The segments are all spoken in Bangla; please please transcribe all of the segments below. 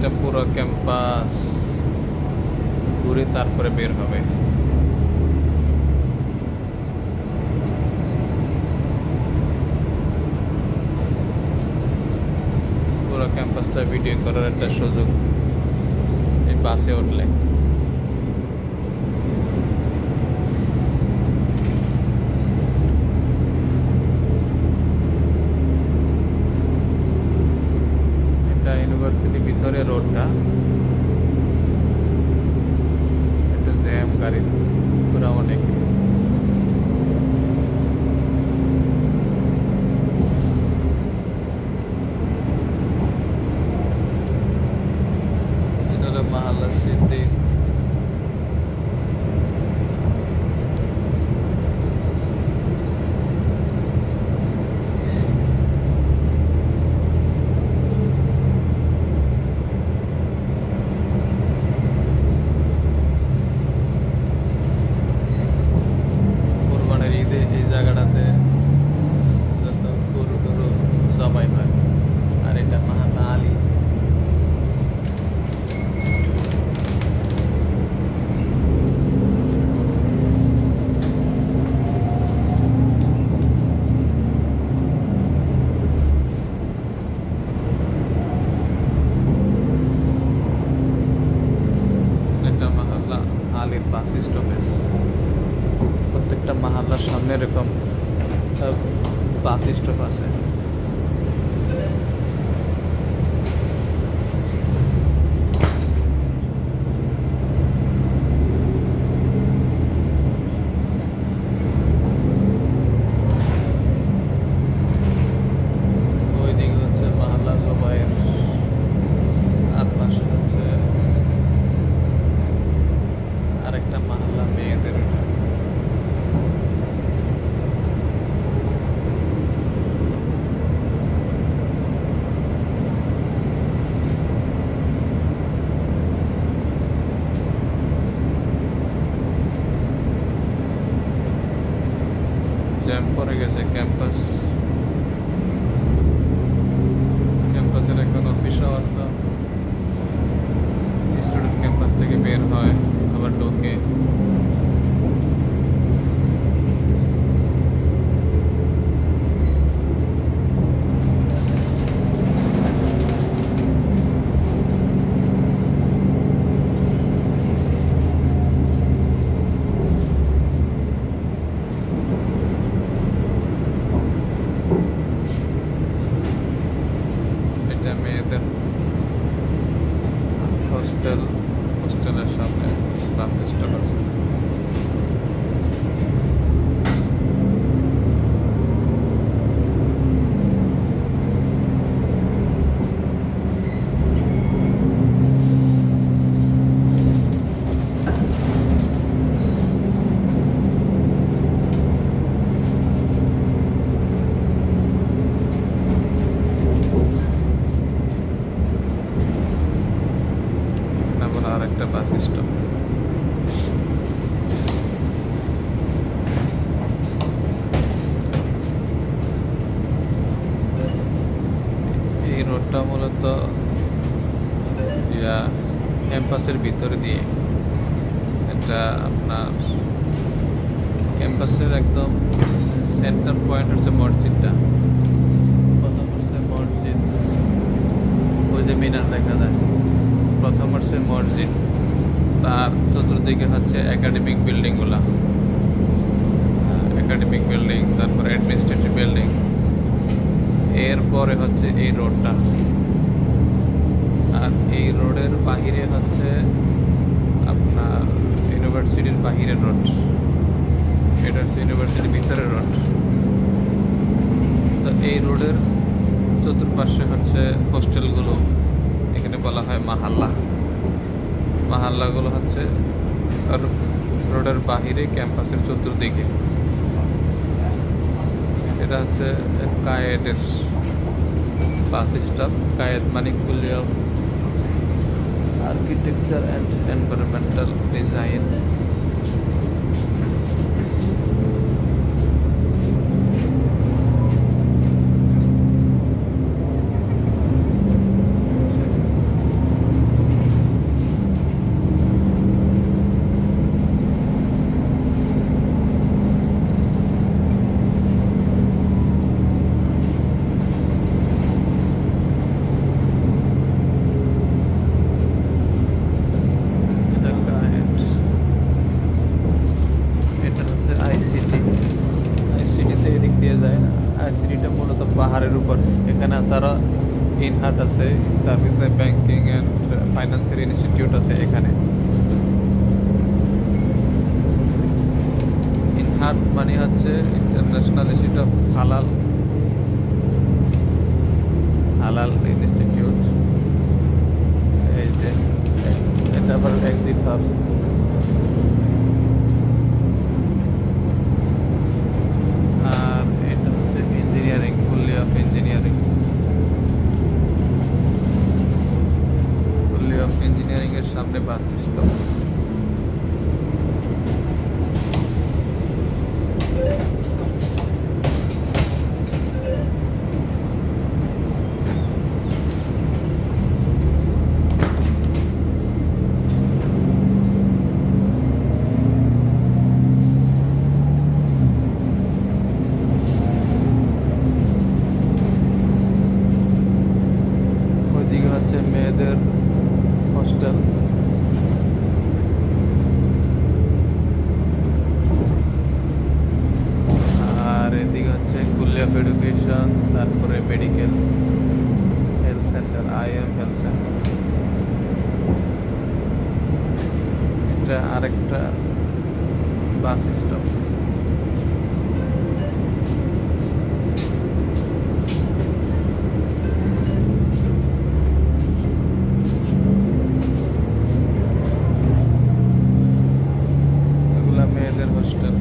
এটা পুরো ক্যাম্পাস ঘুরে তারপরে বের হবে। পুরো ক্যাম্পাসটা ভিডিও করার একটা সুযোগ এই বাসে উঠলে। এটা ইউনিভার্সিটির ভিতরে রোডটা, একটা জ্যাম গাড়ি পুরো অনেক। মাহাল্লা সিদ্দিক কোরবানির ঈদে এই জায়গাটাতে যত গরু টরু জবাই হয়। আর এটা মাহাল্লা আলী। আলীর বাস স্টপেজ। প্রত্যেকটা মাহাল্লার সামনে এরকম বাস স্টপ আছে। ওইদিকে হচ্ছে মাহাল্লা জবাইয়ের, আর পাশে হচ্ছে আরেকটা মাহাল্লা মেয়েদের। জ্যাম পড়ে গেছে ক্যাম্পাসের এখন অফিস আওয়ার তো স্টুডেন্ট ক্যাম্পাস থেকে বের হয় আবার ঢোকে। এটা মেয়েদের হোস্টেলের সামনে বাস স্টপ আছে। আরেকটা বাস স্টপ। এই রোডটা মূলত ক্যাম্পাসের ভিতরে দিয়ে, এটা আপনার ক্যাম্পাসের একদম সেন্টার পয়েন্ট হচ্ছে মসজিদটা। প্রথম হচ্ছে মসজিদ, ওই যে মিনার দেখা যায়। প্রথম হচ্ছে মসজিদ, তার চতুর্দিকে হচ্ছে একাডেমিক বিল্ডিংগুলা, একাডেমিক বিল্ডিং, তারপরে অ্যাডমিনিস্ট্রেটিভ বিল্ডিং। এরপরে হচ্ছে এই রোডটা, আর এই রোডের বাহিরে হচ্ছে আপনার ইউনিভার্সিটির বাহিরের রোড। এটা হচ্ছে ইউনিভার্সিটির ভিতরের রোড। তো এই রোডের চতুর্পাশে হচ্ছে হোস্টেলগুলো, এখানে বলা হয় মাহাল্লা। মাহাল্লাগুলো হচ্ছে রোডের বাহিরে ক্যাম্পাসের চতুর্দিকে। এটা হচ্ছে কায়েদের বাস স্টপ। কায়েদ মানে Kulliyyah of architecture and environmental design. এছাড়া ইনহাট আছে, তারপরে ব্যাংকিং অ্যান্ড ফাইন্যান্সিয়াল ইনস্টিটিউট আছে এখানে। ইনহাট মানে হচ্ছে ইন্টারন্যাশনাল ইনস্টিটিউট অফ হালাল ইনস্টিটিউট। এই যে এটা আবার এক্সিট হাব। আর এটা হচ্ছে engineering, Kulliyyah of engineering. Kulliyyah of engineering এর সামনে বাস স্টপ। ওইদিকে হচ্ছে মেয়েদের হস্টেল। আর এদিকে হচ্ছে স্কুল অফ এডুকেশন, তারপরে medical health centre, IM health centre. এটা আরেকটা বাস স্টপ। মেয়েদের হোস্টেল।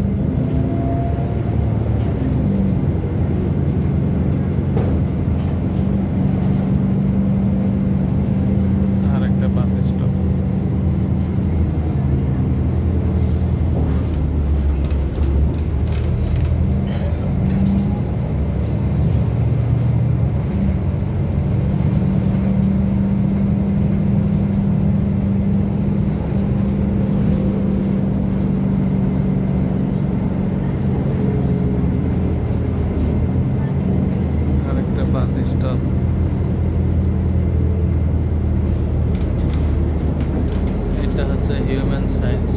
আর একটা বাস স্টপ। Bus stop. এটা হচ্ছে হিউম্যান সায়েন্স।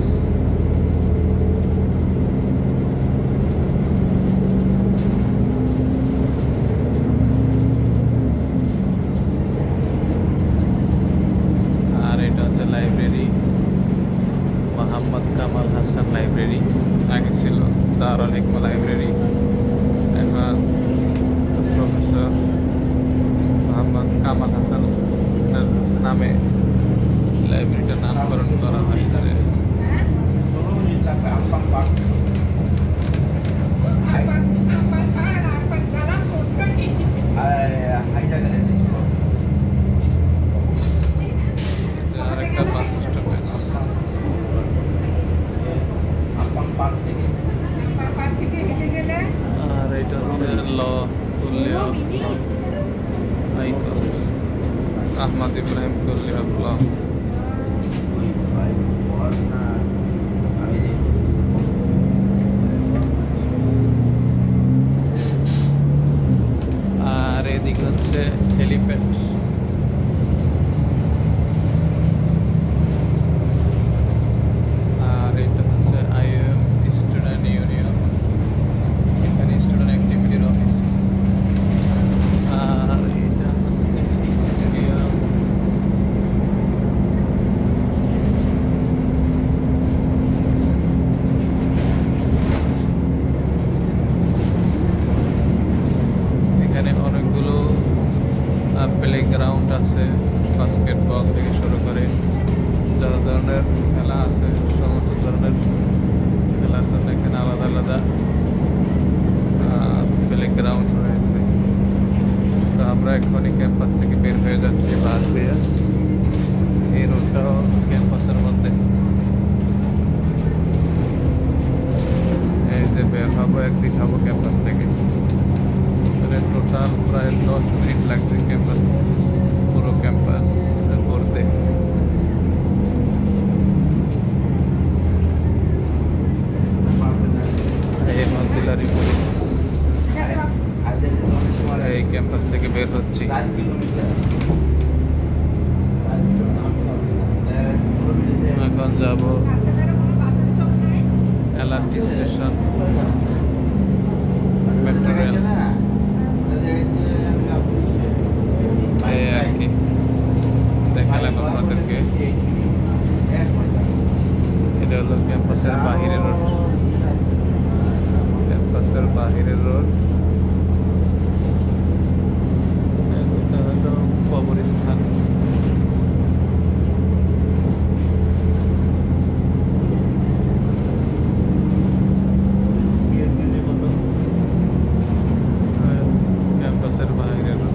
আর এটা হচ্ছে লাইব্রেরি, মোহাম্মদ কামাল হাসান লাইব্রেরি। আগে ছিল দারুল হিকমা লাইব্রেরি, এখন প্রফেসর মোহাম্মদ কামাল হাসান নামে লাইব্রেরিটার নামকরণ করা হয়েছে। আরেকটা বাস স্টপেজ। আর এটা হচ্ছে ল আহমদ ইব্রাহিম কুল্লি অফ ল। আর এদিকে হচ্ছে হেলিপ্যাড। আর এটা হচ্ছে IM স্টুডেন্ট ইউনিয়ন, এখানে স্টুডেন্ট অ্যাক্টিভিটির অফিস। আর এটা হচ্ছে স্টেডিয়াম। এখানে অনেকগুলো প্লে গ্রাউন্ড আছে, বাস্কেটবল থেকে শুরু করে যত ধরনের খেলা আছে সমস্ত ধরনের খেলার জন্য এখানে আলাদা আলাদা প্লে গ্রাউন্ড রয়েছে। তো আমরা এখনই ক্যাম্পাস থেকে বের হয়ে যাচ্ছি বাস দিয়ে। এই রোডটাও ক্যাম্পাসের মধ্যে। এই যে বের হবো, এক্সিট হবো ক্যাম্পাস থেকে। টোটাল প্রায় 10 মিনিট লাগবে ক্যাম্পাস, পুরো ক্যাম্পাস ঘুরতে। এই মন্দিলারি পুলিশ এই ক্যাম্পাস থেকে বের হচ্ছি। দেখালাম আপনাদেরকে। এটা হলো ক্যাম্পাসের বাহিরের রোড, ক্যাম্পাসের বাহিরের রোড। এটা হলো কবরস্থান। ক্যাম্পাসের বাহিরের রোড।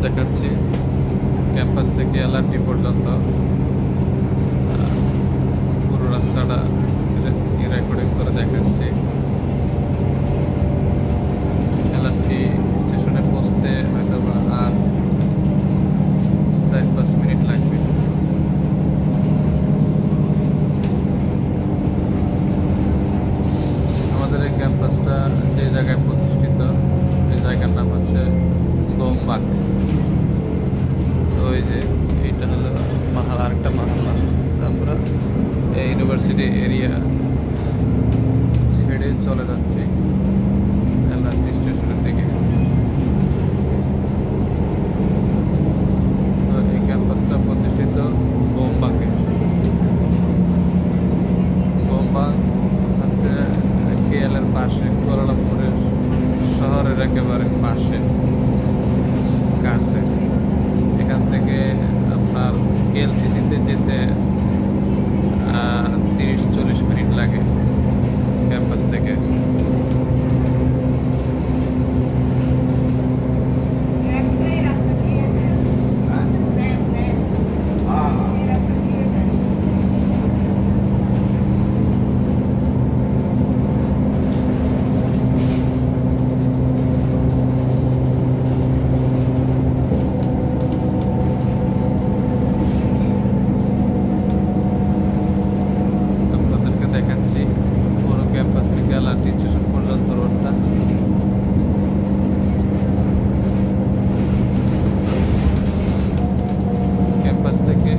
দেখাচ্ছি ক্যাম্পাস থেকে এলআরটি পর্যন্ত পুরো রাস্তাটা রেকর্ডিং করে দেখাচ্ছি। এলআরটি স্টেশনে পৌঁছতে হয়তো বা আর 4-5 মিনিট লাগবে। আমাদের এই ক্যাম্পাসটা যে জায়গায় প্রতিষ্ঠিত, এই জায়গার নাম হচ্ছে গোমবাগ। ওই যে এইটা হলো মাহাল, আরেকটা মাহাল্লা। আমরা এই ইউনিভার্সিটি এরিয়া ছেড়ে চলে যাচ্ছি এলআরটি স্টেশনের দিকে। তো এই ক্যাম্পাসটা প্রতিষ্ঠিত গোমবাগে। গোমবাগ হচ্ছে কেএল এর পাশে, কুয়ালালামপুরের শহরের একেবারে পাশে কাছে। এখান থেকে আপনার কেএলসিসিতে যেতে 30-40 মিনিট লাগে ক্যাম্পাস থেকে। দেখাচ্ছি পুরো ক্যাম্পাস থেকে এলআরটি স্টেশন পর্যন্ত রোডটা। ক্যাম্পাস থেকে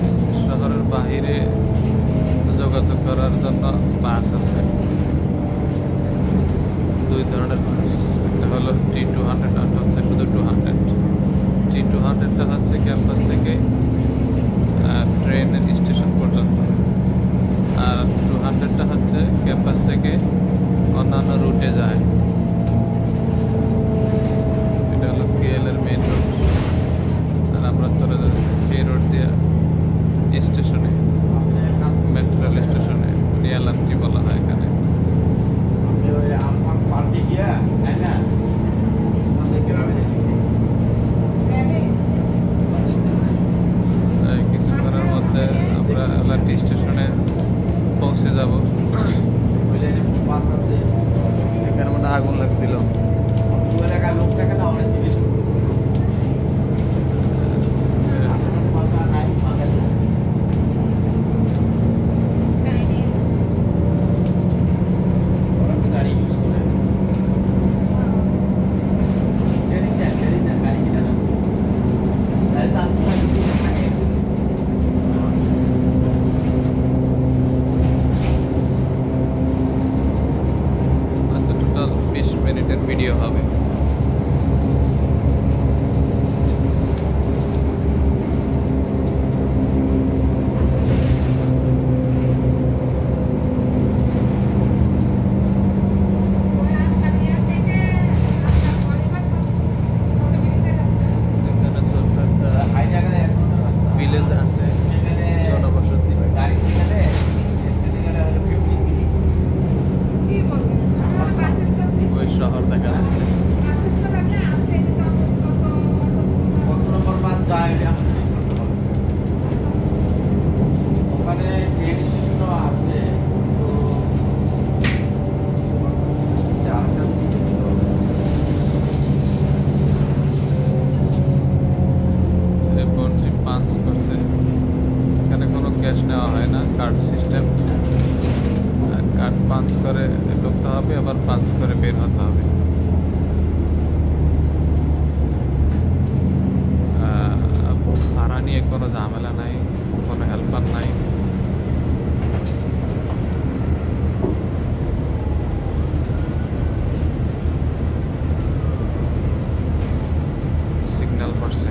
শহরের বাহিরে যোগাযোগ করার জন্য বাস আছে, 2 ধরনের বাস। একটা হলো T200, আর হচ্ছে শুধু 200। T200টা হচ্ছে ক্যাম্পাস থেকে ট্রেনের স্টেশন পর্যন্ত, আর 200টা হচ্ছে ক্যাম্পাস থেকে অন্যান্য রুটে যায়। এটা হলো কেএল এর মেন রোড, আর আমরা চলে যাচ্ছি যে রোড দিয়ে স্টেশনে, মেট্রো রেল স্টেশনে, এলআরটি বলা হয় এখানে। কিছুক্ষণের মধ্যে আমরা এলআরটি স্টেশনে পৌঁছে যাব। এখানে মানে আগুন লাগছিল। টোটাল 20 মিনিটের প্রজেক্টের ভিডিও হবে। ভিলেজ আছে, জনবসতি। ওই শহর দেখা যাচ্ছে। ওখানে ট্রেন স্টেশনও আছে। পাঞ্চ করছে, এখানে কোনো ক্যাশ নেওয়া হয় না, কার্ড সিস্টেম। কার্ড পাঞ্চ করে ঢুকতে হবে, আবার পাঞ্চ করে বের হতে হবে। ভাড়া নিয়ে কোনো ঝামেলা নাই, কোনো হেল্পার নাই। সিগন্যাল পড়ছে।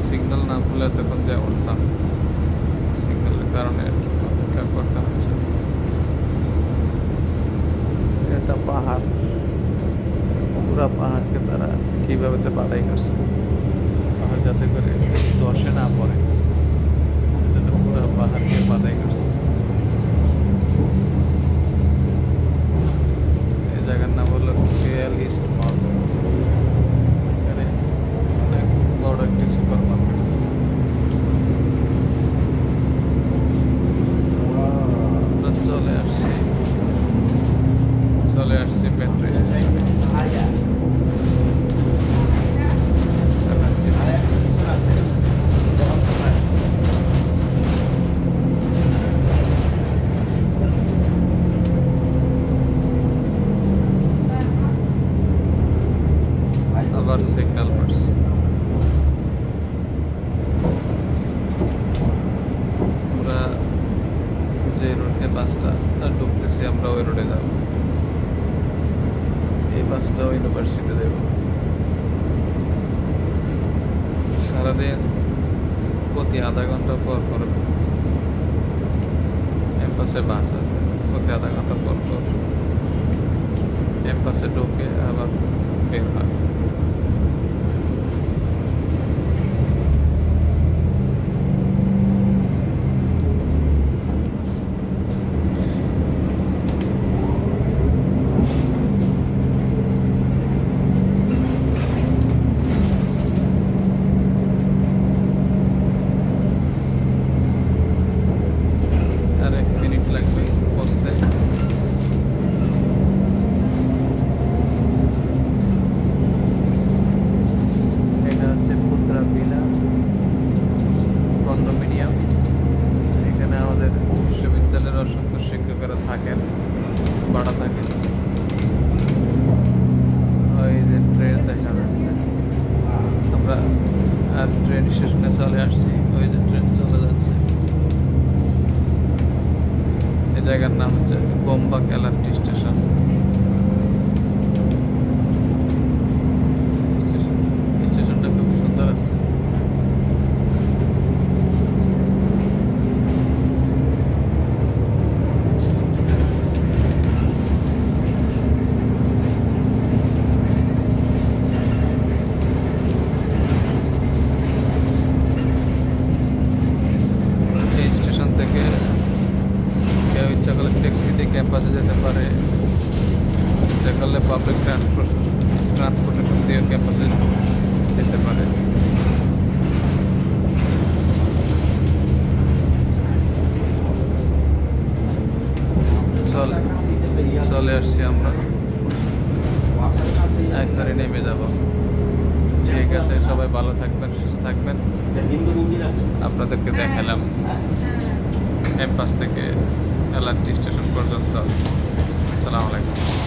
সিগন্যাল না খুলে তখন যা উঠতাম, সিগন্যালের কারণে অপেক্ষা করতে হচ্ছে। এটা পাহাড়, পুরা পাহাড়কে তারা কিভাবে তো বাধাই করছে, পাহাড় যাতে করে দশে না পড়ে, যাতে পুরা পাহাড়কে বাধাই করছে। এই জায়গার নাম হলো কেএল ইস্ট মল। এখানে অনেক বড় একটি সুপার মার্কেট আছে। আমরা চলে আসছি মেট্রো স্টেশনে। আবার সিগন্যাল পড়ছে। আমরা যে রোডে বাসটা ঢুকতেছি, আমরা ওই রোডে যাব। এই বাসটাও ইউনিভার্সিটি দেব। সারাদিন প্রতি আধা ঘন্টা পর পর ক্যাম্পাসে বাস আছে, প্রতি আধা ঘন্টা পর পর ক্যাম্পাসে ঢুকে আবার বের হয়। আর 1 মিনিট লাগবে পৌঁছতে। এটা হচ্ছে পুত্রা ভিলা কন্ডোমিনিয়াম। এখানে আমাদের বিশ্ববিদ্যালয়ের অসংখ্য শিক্ষকেরা থাকেন, ভাড়া থাকেন। ওই যে ট্রেন দেখা যাচ্ছে, আমরা আর ট্রেন স্টেশনে চলে আসছি। ওই যে ট্রেন চলে যাচ্ছে। এই জায়গার নাম হচ্ছে বোম্বা এলআরটি স্টেশন। স্টেশনটা খুব সুন্দর আছে। এই স্টেশন থেকে কেউ ইচ্ছা করলে ট্যাক্সি দিয়ে ক্যাম্পাসে যেতে পারে, ইচ্ছা করলে পাবলিক ট্রান্সপোর্টেশন দিয়ে ক্যাম্পাসে যেতে পারে। চলে আসছি আমরা, একবারে নেমে যাব। ঠিক আছে, সবাই ভালো থাকবেন, সুস্থ থাকবেন। আপনাদেরকে দেখালাম ক্যাম্পাস থেকে এলআরটি স্টেশন পর্যন্ত আসসালামু আলাইকুম।